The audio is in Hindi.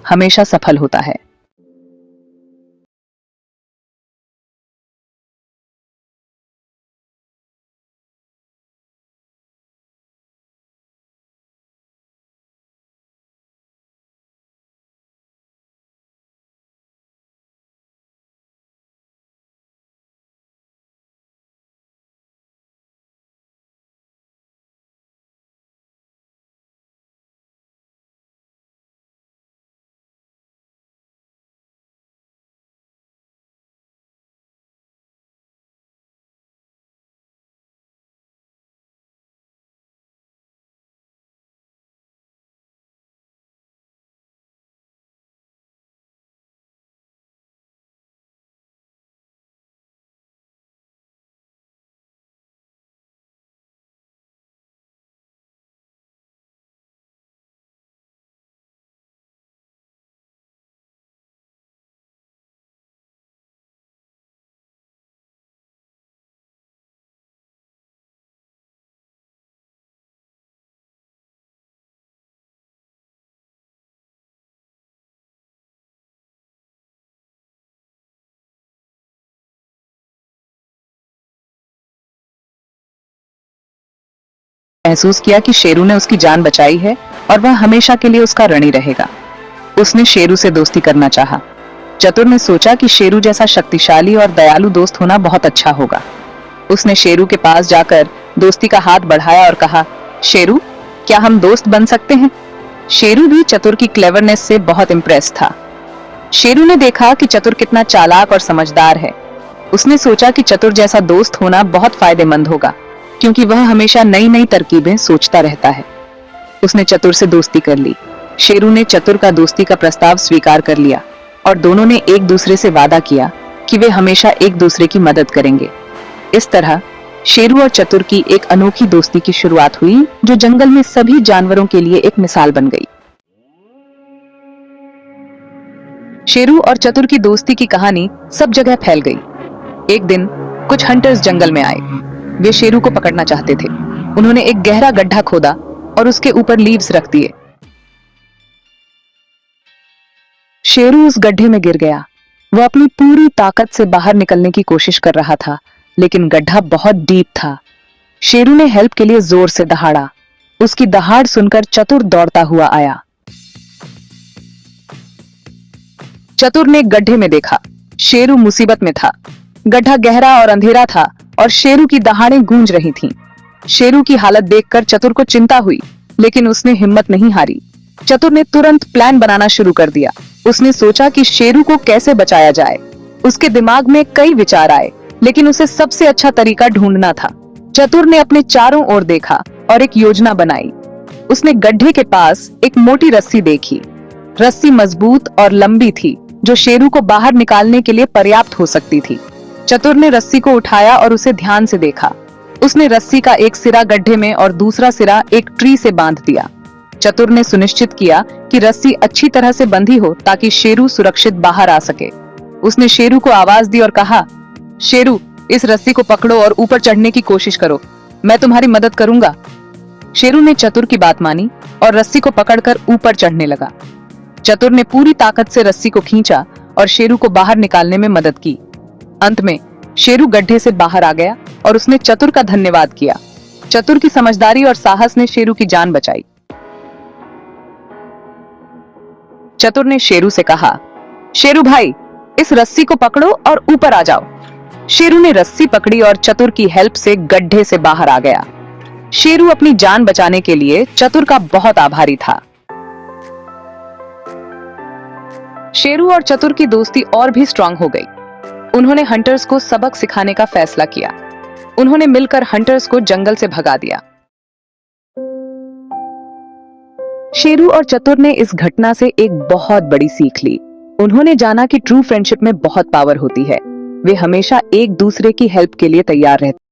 हमेशा सफल होता है। महसूस किया कि शेरू ने उसकी जान बचाई है और वह हमेशा के लिए उसका ऋणी रहेगा। उसने शेरू से दोस्ती करना चाहा। चतुर ने सोचा कि शेरू जैसा शक्तिशाली और दयालु दोस्त होना बहुत अच्छा होगा। उसने शेरू के पास जाकर दोस्ती का हाथ बढ़ाया और कहा, शेरू, क्या हम दोस्त बन सकते हैं? शेरू भी चतुर की क्लेवरनेस से बहुत इम्प्रेस था। शेरू ने देखा कि चतुर कितना चालाक और समझदार है। उसने सोचा कि चतुर जैसा दोस्त होना बहुत फायदेमंद होगा, क्योंकि वह हमेशा नई नई तरकीबें सोचता रहता है। उसने चतुर से दोस्ती कर ली। शेरू ने चतुर का दोस्ती का प्रस्ताव स्वीकार कर लिया और दोनों ने एक दूसरे से वादा किया कि वे हमेशा एक दूसरे की मदद करेंगे। इस तरह शेरू और चतुर की एक अनोखी दोस्ती की शुरुआत हुई, जो जंगल में सभी जानवरों के लिए एक मिसाल बन गई। शेरू और चतुर की दोस्ती की कहानी सब जगह फैल गई। एक दिन कुछ हंटर्स जंगल में आए। वे शेरू को पकड़ना चाहते थे। उन्होंने एक गहरा गड्ढा खोदा और उसके ऊपर लीव्स रख दिए। शेरू उस गड्ढे में गिर गया। वह अपनी पूरी ताकत से बाहर निकलने की कोशिश कर रहा था, लेकिन गड्ढा बहुत डीप था। शेरू ने हेल्प के लिए जोर से दहाड़ा। उसकी दहाड़ सुनकर चतुर दौड़ता हुआ आया। चतुर ने गड्ढे में देखा। शेरू मुसीबत में था। गड्ढा गहरा और अंधेरा था और शेरू की दहाड़ें गूंज रही थीं। शेरू की हालत देखकर चतुर को चिंता हुई, लेकिन उसने हिम्मत नहीं हारी। चतुर ने तुरंत प्लान बनाना शुरू कर दिया। उसने सोचा कि शेरू को कैसे बचाया जाए। उसके दिमाग में कई विचार आए, लेकिन उसे सबसे अच्छा तरीका ढूंढना था। चतुर ने अपने चारों ओर देखा और एक योजना बनाई। उसने गड्ढे के पास एक मोटी रस्सी देखी। रस्सी मजबूत और लंबी थी, जो शेरू को बाहर निकालने के लिए पर्याप्त हो सकती थी। चतुर ने रस्सी को उठाया और उसे ध्यान से देखा। उसने रस्सी का एक सिरा गड्ढे में और दूसरा सिरा एक ट्री से बांध दिया। चतुर ने सुनिश्चित किया कि रस्सी अच्छी तरह से बंधी हो, ताकि शेरू सुरक्षित बाहर आ सके। उसने शेरू को आवाज दी और कहा, शेरू, इस रस्सी को पकड़ो और ऊपर चढ़ने की कोशिश करो। मैं तुम्हारी मदद करूंगा। शेरू ने चतुर की बात मानी और रस्सी को पकड़कर ऊपर चढ़ने लगा। चतुर ने पूरी ताकत से रस्सी को खींचा और शेरू को बाहर निकालने में मदद की। अंत में शेरू गड्ढे से बाहर आ गया और उसने चतुर का धन्यवाद किया। चतुर की समझदारी और साहस ने शेरू की जान बचाई। चतुर ने शेरू से कहा, शेरू भाई, इस रस्सी को पकड़ो और ऊपर आ जाओ। शेरू ने रस्सी पकड़ी और चतुर की हेल्प से गड्ढे से बाहर आ गया। शेरू अपनी जान बचाने के लिए चतुर का बहुत आभारी था। शेरू और चतुर की दोस्ती और भी स्ट्रांग हो गई। उन्होंने हंटर्स को सबक सिखाने का फैसला किया। उन्होंने मिलकर हंटर्स को जंगल से भगा दिया। शेरू और चतुर ने इस घटना से एक बहुत बड़ी सीख ली। उन्होंने जाना कि ट्रू फ्रेंडशिप में बहुत पावर होती है। वे हमेशा एक दूसरे की हेल्प के लिए तैयार रहते हैं।